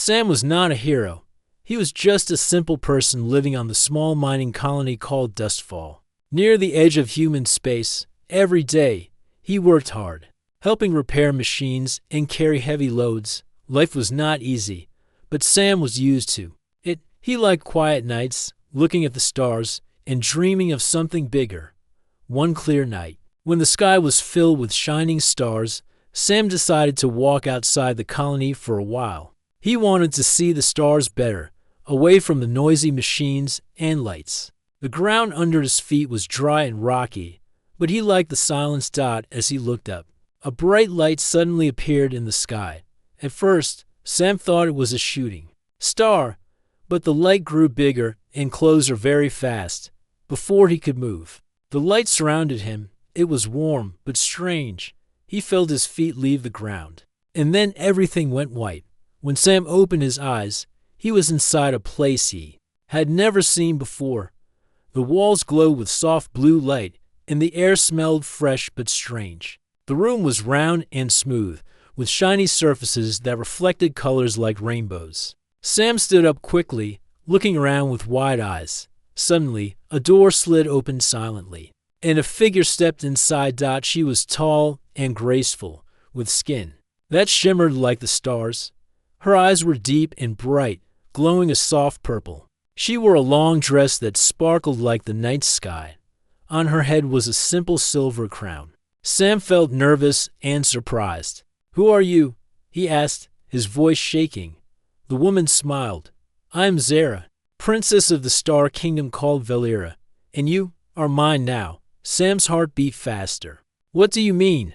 Sam was not a hero. He was just a simple person living on the small mining colony called Dustfall. Near the edge of human space, every day, he worked hard, helping repair machines and carry heavy loads. Life was not easy, but Sam was used to it. He liked quiet nights, looking at the stars, and dreaming of something bigger. One clear night, when the sky was filled with shining stars, Sam decided to walk outside the colony for a while. He wanted to see the stars better, away from the noisy machines and lights. The ground under his feet was dry and rocky, but he liked the silence. As he looked up, a bright light suddenly appeared in the sky. At first, Sam thought it was a shooting star, but the light grew bigger and closer very fast. Before he could move, the light surrounded him. It was warm, but strange. He felt his feet leave the ground. And then everything went white. When Sam opened his eyes, he was inside a place he had never seen before. The walls glowed with soft blue light, and the air smelled fresh but strange. The room was round and smooth, with shiny surfaces that reflected colors like rainbows. Sam stood up quickly, looking around with wide eyes. Suddenly, a door slid open silently, and a figure stepped inside. She was tall and graceful, with skin that shimmered like the stars. Her eyes were deep and bright, glowing a soft purple. She wore a long dress that sparkled like the night sky. On her head was a simple silver crown. Sam felt nervous and surprised. "Who are you?" he asked, his voice shaking. The woman smiled. "I am Zara, princess of the star kingdom called Valera, and you are mine now." Sam's heart beat faster. "What do you mean?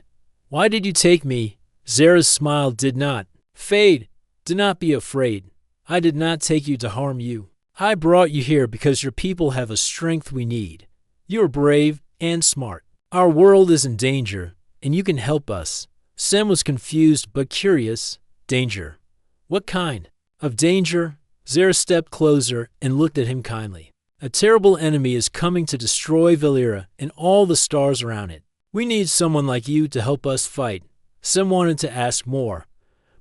Why did you take me?" Zara's smile did not fade. "Do not be afraid. I did not take you to harm you. I brought you here because your people have a strength we need. You are brave and smart. Our world is in danger, and you can help us." Sam was confused but curious. "Danger? What kind of danger?" Zara stepped closer and looked at him kindly. "A terrible enemy is coming to destroy Valera and all the stars around it. We need someone like you to help us fight." Sam wanted to ask more,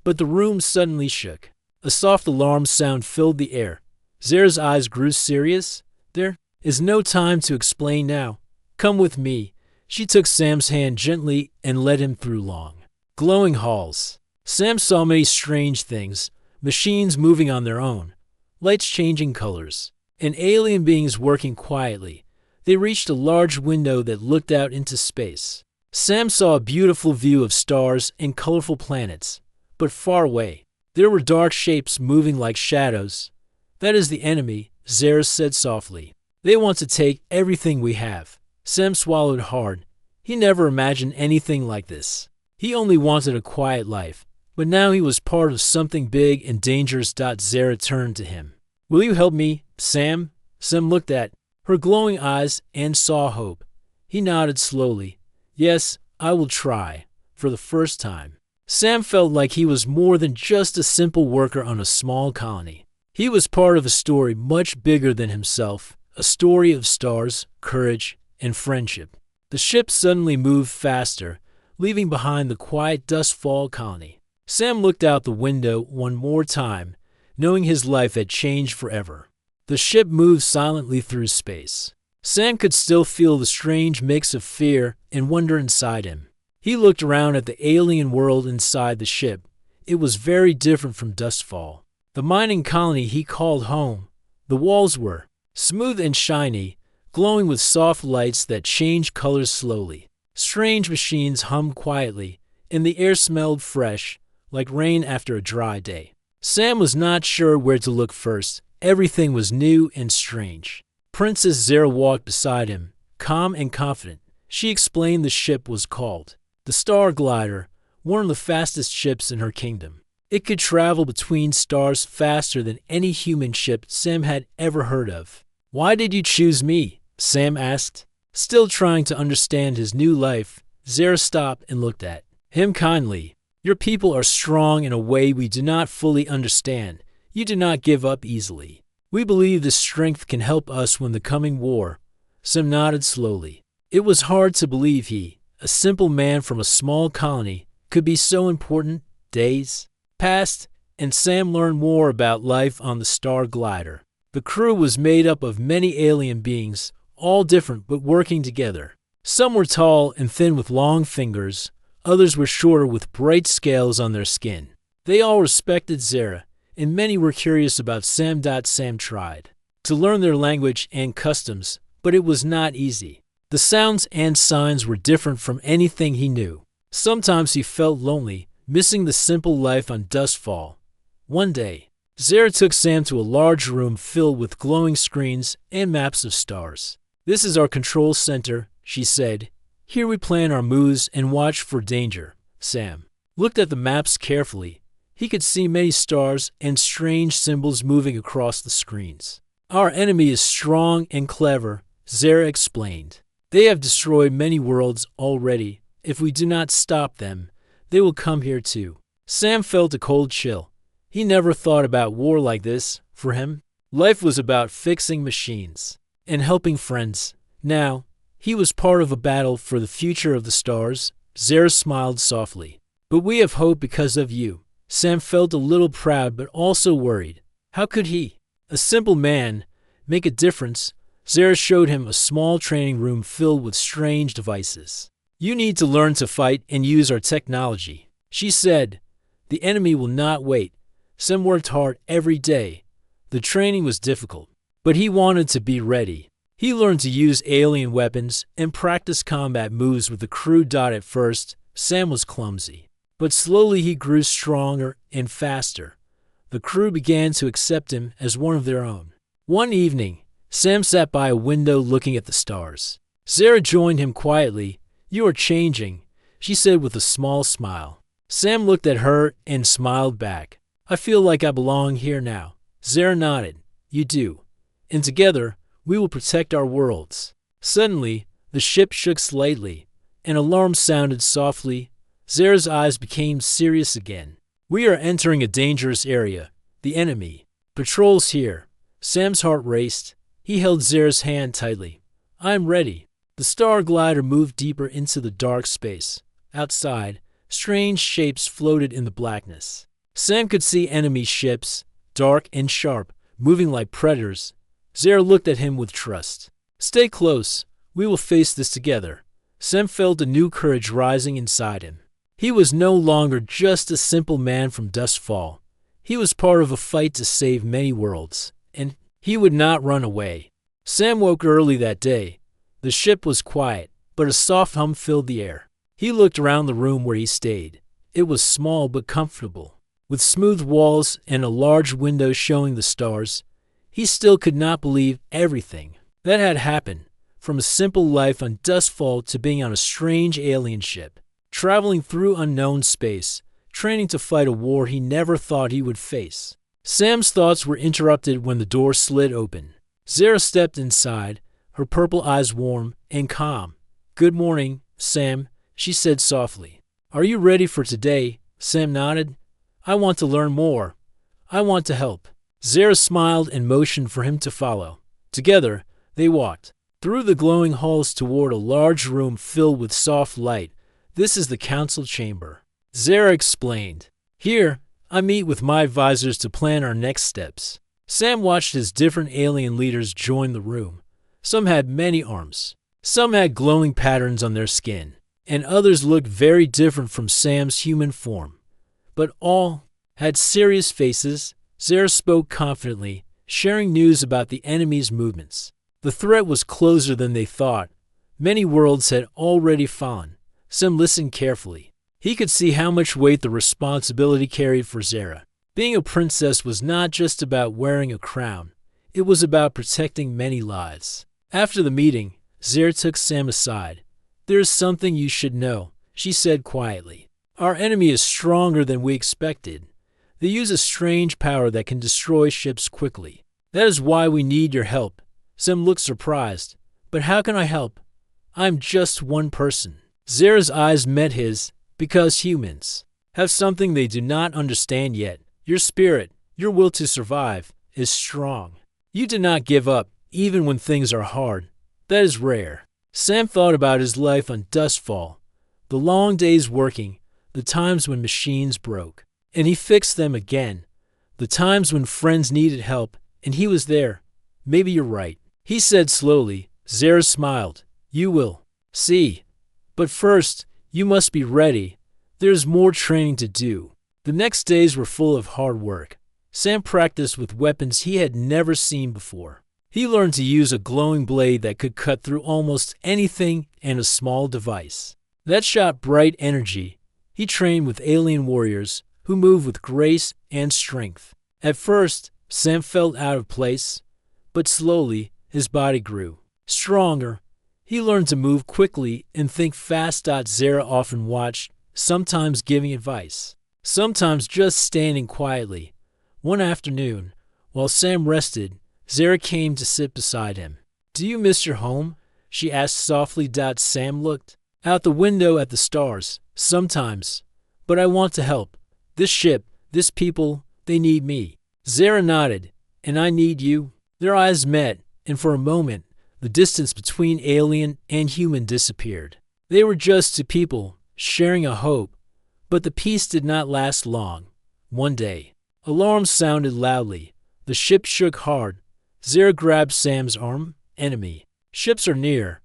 but the room suddenly shook. A soft alarm sound filled the air. Zara's eyes grew serious. "There is no time to explain now. Come with me." She took Sam's hand gently and led him through long, glowing halls. Sam saw many strange things, machines moving on their own, lights changing colors, and alien beings working quietly. They reached a large window that looked out into space. Sam saw a beautiful view of stars and colorful planets, but far away, there were dark shapes moving like shadows. "That is the enemy," Zara said softly. "They want to take everything we have." Sam swallowed hard. He never imagined anything like this. He only wanted a quiet life, but now he was part of something big and dangerous. Zara turned to him. "Will you help me, Sam?" Sam looked at her glowing eyes and saw hope. He nodded slowly. "Yes, I will try." For the first time, Sam felt like he was more than just a simple worker on a small colony. He was part of a story much bigger than himself, a story of stars, courage, and friendship. The ship suddenly moved faster, leaving behind the quiet Dustfall colony. Sam looked out the window one more time, knowing his life had changed forever. The ship moved silently through space. Sam could still feel the strange mix of fear and wonder inside him. He looked around at the alien world inside the ship. It was very different from Dustfall, the mining colony he called home. The walls were smooth and shiny, glowing with soft lights that changed colors slowly. Strange machines hummed quietly, and the air smelled fresh, like rain after a dry day. Sam was not sure where to look first. Everything was new and strange. Princess Zara walked beside him, calm and confident. She explained the ship was called the Star Glider, one of the fastest ships in her kingdom. It could travel between stars faster than any human ship Sam had ever heard of. "Why did you choose me?" Sam asked. Still trying to understand his new life, Zara stopped and looked at him kindly. "Your people are strong in a way we do not fully understand. You do not give up easily. We believe this strength can help us win the coming war." Sam nodded slowly. It was hard to believe he, a simple man from a small colony, could be so important. Days passed, and Sam learned more about life on the Star Glider. The crew was made up of many alien beings, all different but working together. Some were tall and thin with long fingers, others were shorter with bright scales on their skin. They all respected Zara, and many were curious about Sam. Sam tried to learn their language and customs, but it was not easy. The sounds and signs were different from anything he knew. Sometimes he felt lonely, missing the simple life on Dustfall. One day, Zara took Sam to a large room filled with glowing screens and maps of stars. "This is our control center," she said. "Here we plan our moves and watch for danger." Sam looked at the maps carefully. He could see many stars and strange symbols moving across the screens. "Our enemy is strong and clever," Zara explained. "They have destroyed many worlds already. If we do not stop them, they will come here too." Sam felt a cold chill. He never thought about war like this. For him, life was about fixing machines and helping friends. Now, he was part of a battle for the future of the stars. Zara smiled softly. "But we have hope because of you." Sam felt a little proud but also worried. How could he, a simple man, make a difference? Zara showed him a small training room filled with strange devices. "You need to learn to fight and use our technology," she said. "The enemy will not wait." Sam worked hard every day. The training was difficult, but he wanted to be ready. He learned to use alien weapons and practice combat moves with the crew. At first, Sam was clumsy, but slowly he grew stronger and faster. The crew began to accept him as one of their own. One evening, Sam sat by a window looking at the stars. Zara joined him quietly. "You are changing," she said with a small smile. Sam looked at her and smiled back. "I feel like I belong here now." Zara nodded. "You do. And together, we will protect our worlds." Suddenly, the ship shook slightly. An alarm sounded softly. Zara's eyes became serious again. "We are entering a dangerous area. The enemy patrols here." Sam's heart raced. He held Zara's hand tightly. "I am ready." The Star Glider moved deeper into the dark space. Outside, strange shapes floated in the blackness. Sam could see enemy ships, dark and sharp, moving like predators. Zara looked at him with trust. "Stay close. We will face this together." Sam felt a new courage rising inside him. He was no longer just a simple man from Dustfall. He was part of a fight to save many worlds, and he would not run away. Sam woke early that day. The ship was quiet, but a soft hum filled the air. He looked around the room where he stayed. It was small but comfortable, with smooth walls and a large window showing the stars. He still could not believe everything that had happened, from a simple life on Dustfall to being on a strange alien ship, traveling through unknown space, training to fight a war he never thought he would face. Sam's thoughts were interrupted when the door slid open. Zara stepped inside, her purple eyes warm and calm. "Good morning, Sam," she said softly. "Are you ready for today?" Sam nodded. "I want to learn more. I want to help." Zara smiled and motioned for him to follow. Together, they walked through the glowing halls toward a large room filled with soft light. "This is the council chamber," Zara explained. "Here, I meet with my advisors to plan our next steps." Sam watched as different alien leaders join the room. Some had many arms. Some had glowing patterns on their skin, and others looked very different from Sam's human form. But all had serious faces. Zara spoke confidently, sharing news about the enemy's movements. The threat was closer than they thought. Many worlds had already fallen. Sam listened carefully. He could see how much weight the responsibility carried for Zara. Being a princess was not just about wearing a crown. It was about protecting many lives. After the meeting, Zara took Sam aside. "There is something you should know," she said quietly. "Our enemy is stronger than we expected. They use a strange power that can destroy ships quickly. That is why we need your help." Sam looked surprised. "But how can I help? I'm just one person." Zara's eyes met his. "Because humans have something they do not understand yet. Your spirit, your will to survive, is strong. You do not give up, even when things are hard. That is rare." Sam thought about his life on Dustfall, the long days working, the times when machines broke, and he fixed them again. The times when friends needed help, and he was there. Maybe you're right, he said slowly. Zara smiled. You will see. But first, you must be ready. There's more training to do. The next days were full of hard work. Sam practiced with weapons he had never seen before. He learned to use a glowing blade that could cut through almost anything and a small device that shot bright energy. He trained with alien warriors who moved with grace and strength. At first, Sam felt out of place, but slowly his body grew stronger. He learned to move quickly and think fast. Zara often watched, sometimes giving advice, sometimes just standing quietly. One afternoon, while Sam rested, Zara came to sit beside him. Do you miss your home? She asked softly. Sam looked out the window at the stars. Sometimes, but I want to help. This ship, this people, they need me. Zara nodded. And I need you. Their eyes met, and for a moment, the distance between alien and human disappeared. They were just two people, sharing a hope. But the peace did not last long. One day, alarms sounded loudly. The ship shook hard. Zara grabbed Sam's arm. Enemy ships are near.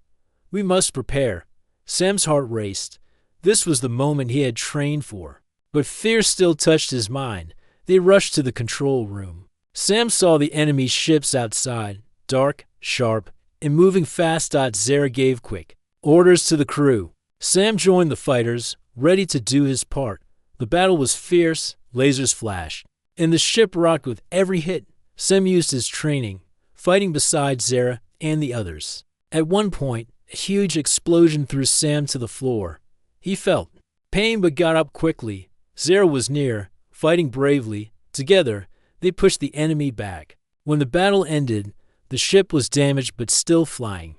We must prepare. Sam's heart raced. This was the moment he had trained for. But fear still touched his mind. They rushed to the control room. Sam saw the enemy ships outside, dark, sharp, and moving fast. Zara gave quick orders to the crew. Sam joined the fighters, ready to do his part. The battle was fierce, lasers flashed, and the ship rocked with every hit. Sam used his training, fighting beside Zara and the others. At one point, a huge explosion threw Sam to the floor. He felt pain but got up quickly. Zara was near, fighting bravely. Together, they pushed the enemy back. When the battle ended, the ship was damaged but still flying.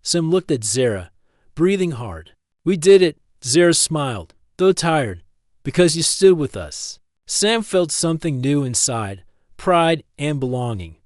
Sam looked at Zara, breathing hard. We did it, Zara smiled, though tired, because you stood with us. Sam felt something new inside, pride and belonging.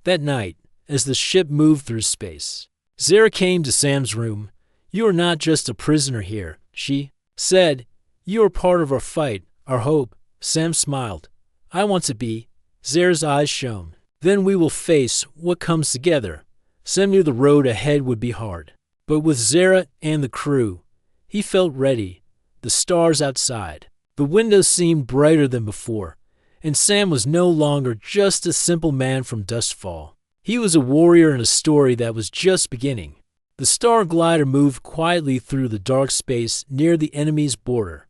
That night, as the ship moved through space, Zara came to Sam's room. You are not just a prisoner here, she said. You are part of our fight, our hope. Sam smiled. I want to be. Zara's eyes shone. Then we will face what comes together. Sam knew the road ahead would be hard. But with Zara and the crew, he felt ready. The stars outside, the windows seemed brighter than before, and Sam was no longer just a simple man from Dustfall. He was a warrior in a story that was just beginning. The star glider moved quietly through the dark space near the enemy's border.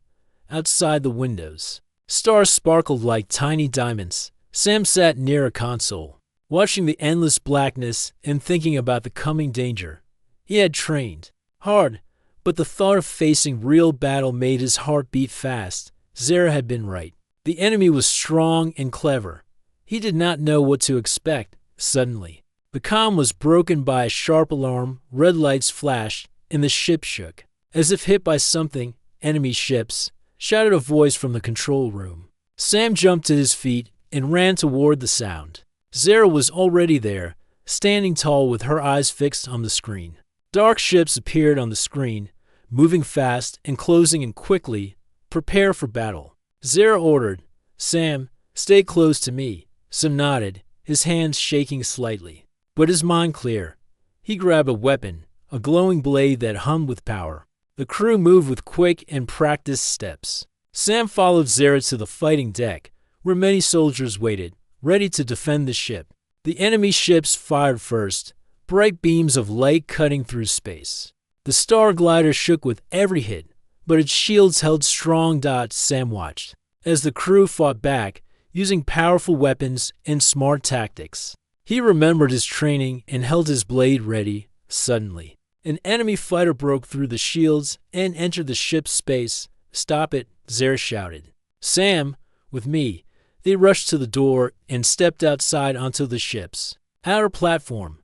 Outside the windows, stars sparkled like tiny diamonds. Sam sat near a console, watching the endless blackness and thinking about the coming danger. He had trained hard, but the thought of facing real battle made his heart beat fast. Zara had been right. The enemy was strong and clever. He did not know what to expect. Suddenly, the calm was broken by a sharp alarm. Red lights flashed, and the ship shook. As if hit by something, enemy ships, shouted a voice from the control room. Sam jumped to his feet and ran toward the sound. Zara was already there, standing tall with her eyes fixed on the screen. Dark ships appeared on the screen, moving fast and closing in quickly. Prepare for battle, Zara ordered. Sam, stay close to me. Sam nodded, his hands shaking slightly, but his mind clear. He grabbed a weapon, a glowing blade that hummed with power. The crew moved with quick and practiced steps. Sam followed Zara to the fighting deck, where many soldiers waited, ready to defend the ship. The enemy ships fired first, bright beams of light cutting through space. The star glider shook with every hit, but its shields held strong. Sam watched as the crew fought back, using powerful weapons and smart tactics. He remembered his training and held his blade ready. Suddenly, an enemy fighter broke through the shields and entered the ship's space. Stop it, Zara shouted. Sam, with me. They rushed to the door and stepped outside onto the ship's outer platform.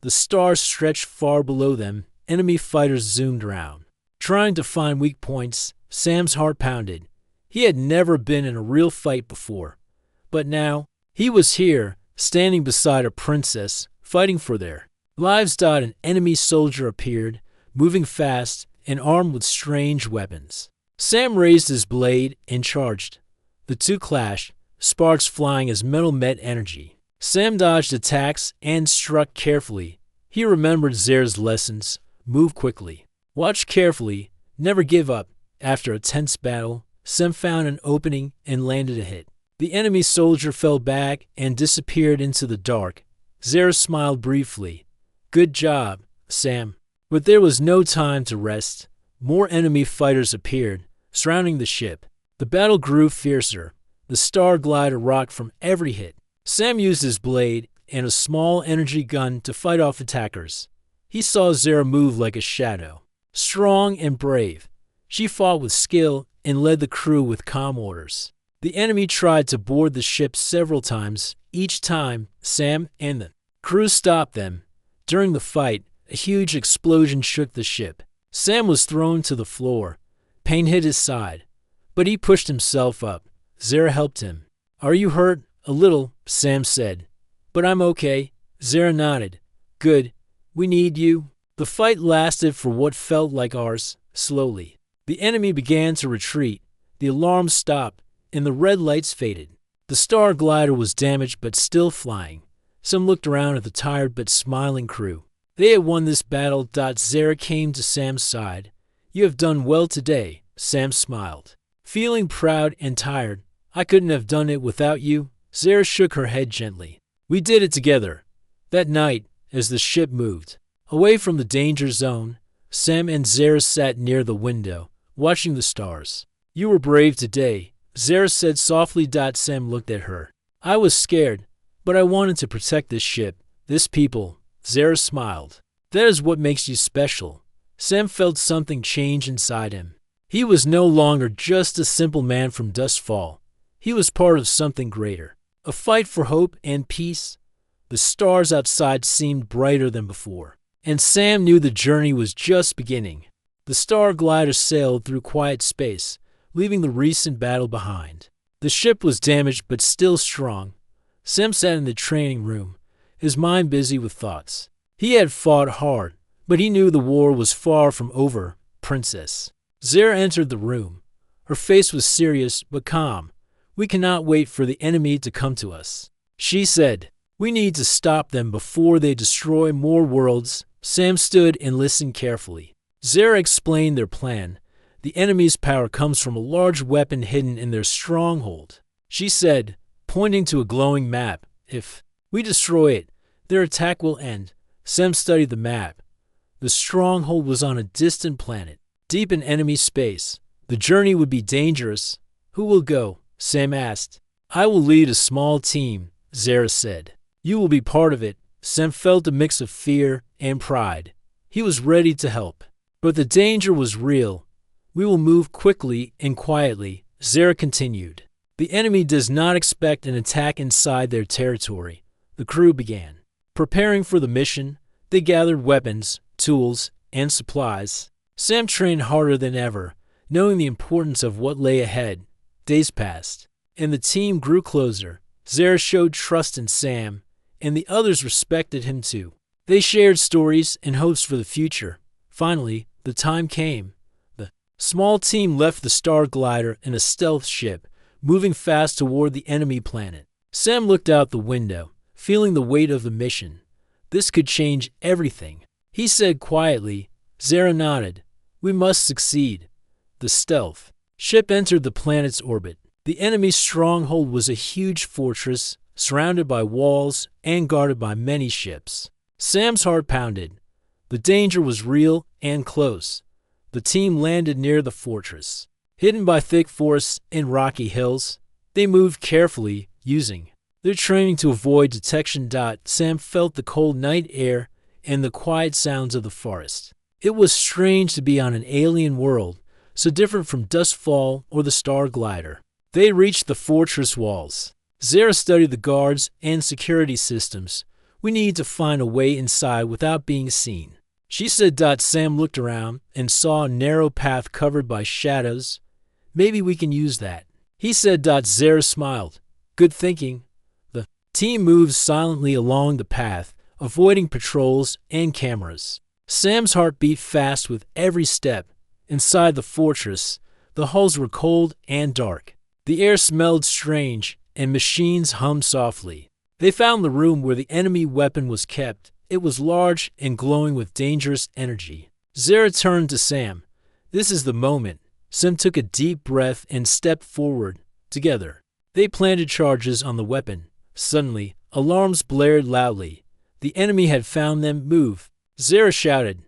The stars stretched far below them. Enemy fighters zoomed around, trying to find weak points. Sam's heart pounded. He had never been in a real fight before. But now, he was here, standing beside a princess, fighting for their lives. An enemy soldier appeared, moving fast and armed with strange weapons. Sam raised his blade and charged. The two clashed, sparks flying as metal met energy. Sam dodged attacks and struck carefully. He remembered Zera's lessons: move quickly, watch carefully, never give up. After a tense battle, Sam found an opening and landed a hit. The enemy soldier fell back and disappeared into the dark. Zera smiled briefly. Good job, Sam. But there was no time to rest. More enemy fighters appeared, surrounding the ship. The battle grew fiercer. The Star Glider rocked from every hit. Sam used his blade and a small energy gun to fight off attackers. He saw Zera move like a shadow. Strong and brave, she fought with skill and led the crew with calm orders. The enemy tried to board the ship several times. Each time, Sam and the crew stopped them. During the fight, a huge explosion shook the ship. Sam was thrown to the floor. Pain hit his side, but he pushed himself up. Zera helped him. Are you hurt? A little, Sam said. But I'm okay. Zera nodded. Good. We need you. The fight lasted for what felt like hours. Slowly, the enemy began to retreat. The alarm stopped, and the red lights faded. The Star Glider was damaged but still flying. Sam looked around at the tired but smiling crew. They had won this battle. Zera came to Sam's side. You have done well today, Sam smiled. Feeling proud and tired, I couldn't have done it without you. Zera shook her head gently. We did it together. That night, as the ship moved away from the danger zone, Sam and Zera sat near the window, watching the stars. You were brave today, Zera said softly. Sam looked at her. I was scared, but I wanted to protect this ship, this people. Zera smiled. That is what makes you special. Sam felt something change inside him. He was no longer just a simple man from Dustfall. He was part of something greater, a fight for hope and peace. The stars outside seemed brighter than before, and Sam knew the journey was just beginning. The Star Glider sailed through quiet space, leaving the recent battle behind. The ship was damaged but still strong. Sam sat in the training room, his mind busy with thoughts. He had fought hard, but he knew the war was far from over. Princess Zera entered the room. Her face was serious but calm. We cannot wait for the enemy to come to us, she said. We need to stop them before they destroy more worlds. Sam stood and listened carefully. Zera explained their plan. The enemy's power comes from a large weapon hidden in their stronghold, she said, pointing to a glowing map. If we destroy it, their attack will end. Sam studied the map. The stronghold was on a distant planet, deep in enemy space. The journey would be dangerous. Who will go? Sam asked. I will lead a small team, Zera said. You will be part of it. Sam felt a mix of fear and pride. He was ready to help. But the danger was real. We will move quickly and quietly, Zera continued. The enemy does not expect an attack inside their territory. The crew began preparing for the mission. They gathered weapons, tools, and supplies. Sam trained harder than ever, knowing the importance of what lay ahead. Days passed, and the team grew closer. Zera showed trust in Sam, and the others respected him too. They shared stories and hopes for the future. Finally, the time came. The small team left the Star Glider in a stealth ship, moving fast toward the enemy planet. Sam looked out the window, feeling the weight of the mission. This could change everything. He said quietly. Zera nodded. We must succeed. The stealth ship entered the planet's orbit. The enemy's stronghold was a huge fortress, surrounded by walls and guarded by many ships. Sam's heart pounded. The danger was real and close. The team landed near the fortress. Hidden by thick forests and rocky hills, they moved carefully, using their training to avoid detection. Sam felt the cold night air and the quiet sounds of the forest. It was strange to be on an alien world, so different from Dustfall or the Star Glider. They reached the fortress walls. Zera studied the guards and security systems. We need to find a way inside without being seen, she said. Sam looked around and saw a narrow path covered by shadows. Maybe we can use that, he said. Zera smiled. Good thinking. The team moved silently along the path, avoiding patrols and cameras. Sam's heart beat fast with every step. Inside the fortress, the halls were cold and dark. The air smelled strange, and machines hummed softly. They found the room where the enemy weapon was kept. It was large and glowing with dangerous energy. Zara turned to Sam. "This is the moment." Sam took a deep breath and stepped forward. Together, they planted charges on the weapon. Suddenly, alarms blared loudly. The enemy had found them. "Move!" Zara shouted.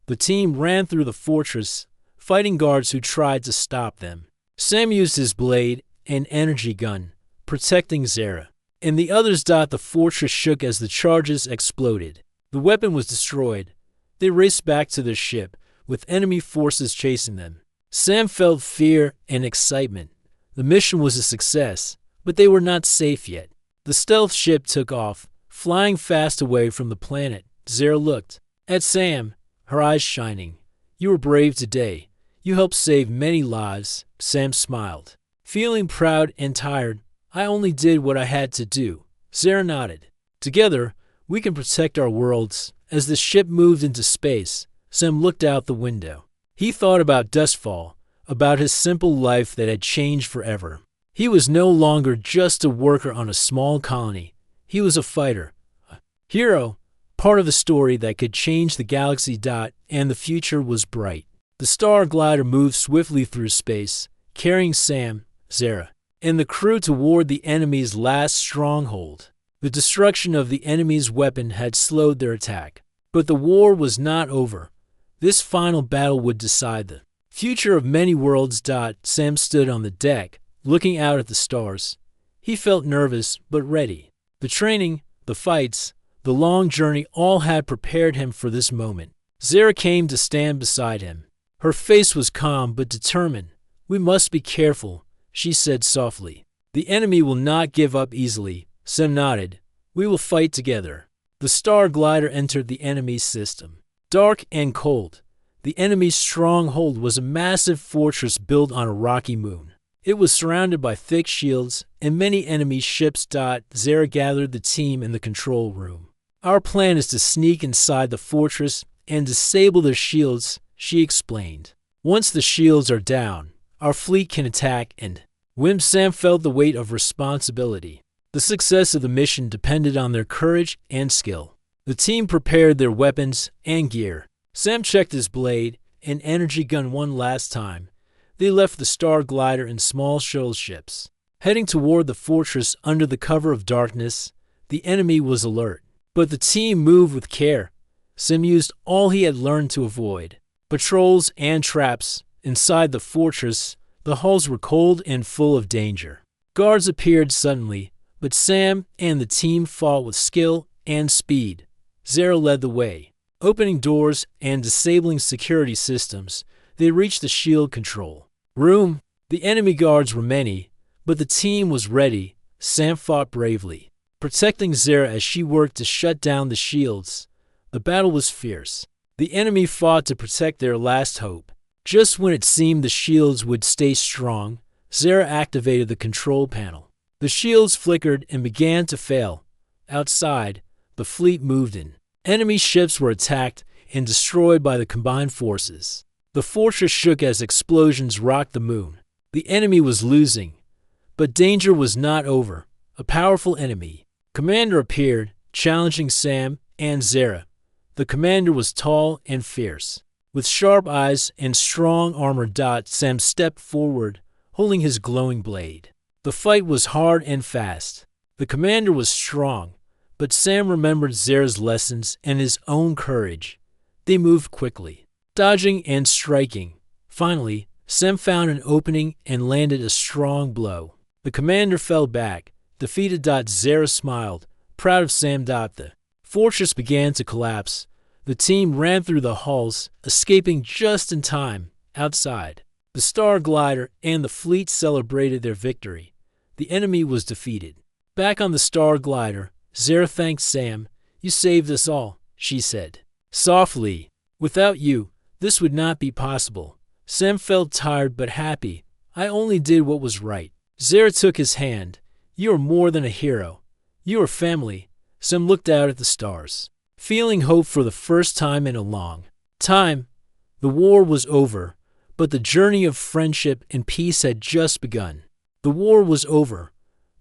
The team ran through the fortress, fighting guards who tried to stop them. Sam used his blade and energy gun, protecting Zara. And the others. The fortress shook as the charges exploded. The weapon was destroyed. They raced back to their ship, with enemy forces chasing them. Sam felt fear and excitement. The mission was a success, but they were not safe yet. The stealth ship took off, flying fast away from the planet. Zara looked at Sam, her eyes shining. "You were brave today. You helped save many lives." Sam smiled, feeling proud and tired. "I only did what I had to do." Zara nodded. "Together, we can protect our worlds." As the ship moved into space, Sam looked out the window. He thought about Dustfall, about his simple life that had changed forever. He was no longer just a worker on a small colony. He was a fighter, a hero, part of a story that could change the galaxy. And the future was bright. The star glider moved swiftly through space, carrying Sam, Zara, and the crew toward the enemy's last stronghold. The destruction of the enemy's weapon had slowed their attack. But the war was not over. This final battle would decide the future of many worlds. Sam stood on the deck, looking out at the stars. He felt nervous but ready. The training, the fights, the long journey all had prepared him for this moment. Zara came to stand beside him. Her face was calm but determined. "We must be careful," she said softly. "The enemy will not give up easily." Sam nodded. "We will fight together." The star glider entered the enemy's system. Dark and cold, the enemy's stronghold was a massive fortress built on a rocky moon. It was surrounded by thick shields and many enemy ships. Zara gathered the team in the control room. "Our plan is to sneak inside the fortress and disable their shields," she explained. "Once the shields are down, our fleet can attack and win." Sam felt the weight of responsibility. The success of the mission depended on their courage and skill. The team prepared their weapons and gear. Sam checked his blade and energy gun one last time. They left the star glider in small shuttle ships. Heading toward the fortress under the cover of darkness, the enemy was alert. But the team moved with care. Sam used all he had learned to avoid patrols and traps. Inside the fortress, the halls were cold and full of danger. Guards appeared suddenly, but Sam and the team fought with skill and speed. Zara led the way. Opening doors and disabling security systems, they reached the shield control room. The enemy guards were many, but the team was ready. Sam fought bravely, protecting Zara as she worked to shut down the shields. The battle was fierce. The enemy fought to protect their last hope. Just when it seemed the shields would stay strong, Zara activated the control panel. The shields flickered and began to fail. Outside, the fleet moved in. Enemy ships were attacked and destroyed by the combined forces. The fortress shook as explosions rocked the moon. The enemy was losing, but danger was not over. A powerful enemy commander appeared, challenging Sam and Zara. The commander was tall and fierce, with sharp eyes and strong armor. Sam stepped forward, holding his glowing blade. The fight was hard and fast. The commander was strong, but Sam remembered Zara's lessons and his own courage. They moved quickly, dodging and striking. Finally, Sam found an opening and landed a strong blow. The commander fell back, defeated. Zara smiled, proud of Sam. The fortress began to collapse. The team ran through the halls, escaping just in time. Outside, the star glider and the fleet celebrated their victory. The enemy was defeated. Back on the star glider, Zara thanked Sam. "You saved us all," she said softly. "Without you, this would not be possible." Sam felt tired but happy. "I only did what was right." Zara took his hand. "You are more than a hero. You are family." Sam looked out at the stars, feeling hope for the first time in a long time. The war was over, but the journey of friendship and peace had just begun. The war was over,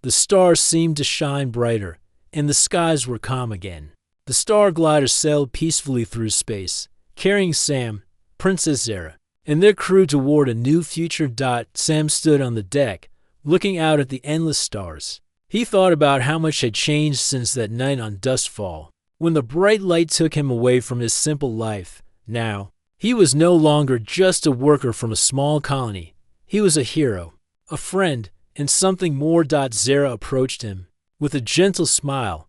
The stars seemed to shine brighter, and the skies were calm again. The star glider sailed peacefully through space, carrying Sam, Princess Zara, and their crew toward a new future. Sam stood on the deck, looking out at the endless stars. He thought about how much had changed since that night on Dustfall, when the bright light took him away from his simple life. Now, he was no longer just a worker from a small colony. He was a hero, a friend, and something more. Zara approached him with a gentle smile.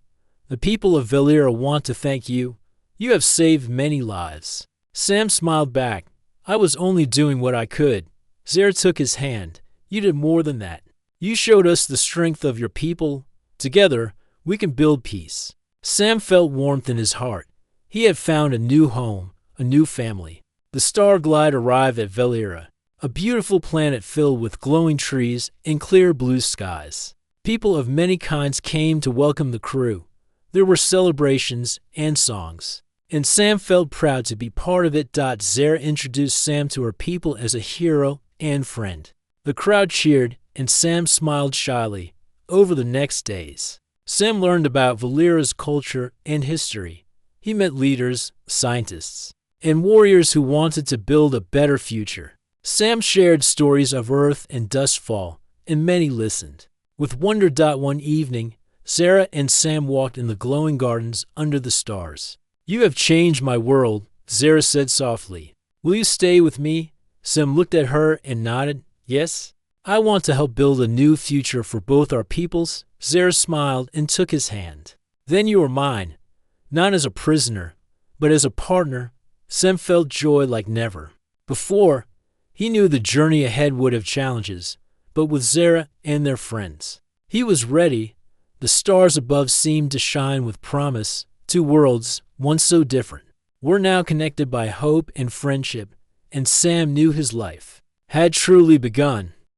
The people of Valera want to thank you. You have saved many lives. Sam smiled back. I was only doing what I could. Zara took his hand. You did more than that. You showed us the strength of your people. Together, we can build peace. Sam felt warmth in his heart. He had found a new home, a new family. The Star Glide arrived at Valera, a beautiful planet filled with glowing trees and clear blue skies. People of many kinds came to welcome the crew. There were celebrations and songs, and Sam felt proud to be part of it. Zara introduced Sam to her people as a hero and friend. The crowd cheered, and Sam smiled shyly. Over the next days, Sam learned about Valera's culture and history. He met leaders, scientists, and warriors who wanted to build a better future. Sam shared stories of Earth and Dustfall, and many listened. With wonder. One evening, Zara and Sam walked in the glowing gardens under the stars. You have changed my world, Zara said softly. Will you stay with me? Sam looked at her and nodded. Yes. I want to help build a new future for both our peoples. Zara smiled and took his hand. Then you are mine, not as a prisoner, but as a partner. Sam felt joy like never before. He knew the journey ahead would have challenges, but with Zara and their friends, he was ready. The stars above seemed to shine with promise. Two worlds, once so different, were now connected by hope and friendship, and Sam knew his life had truly begun.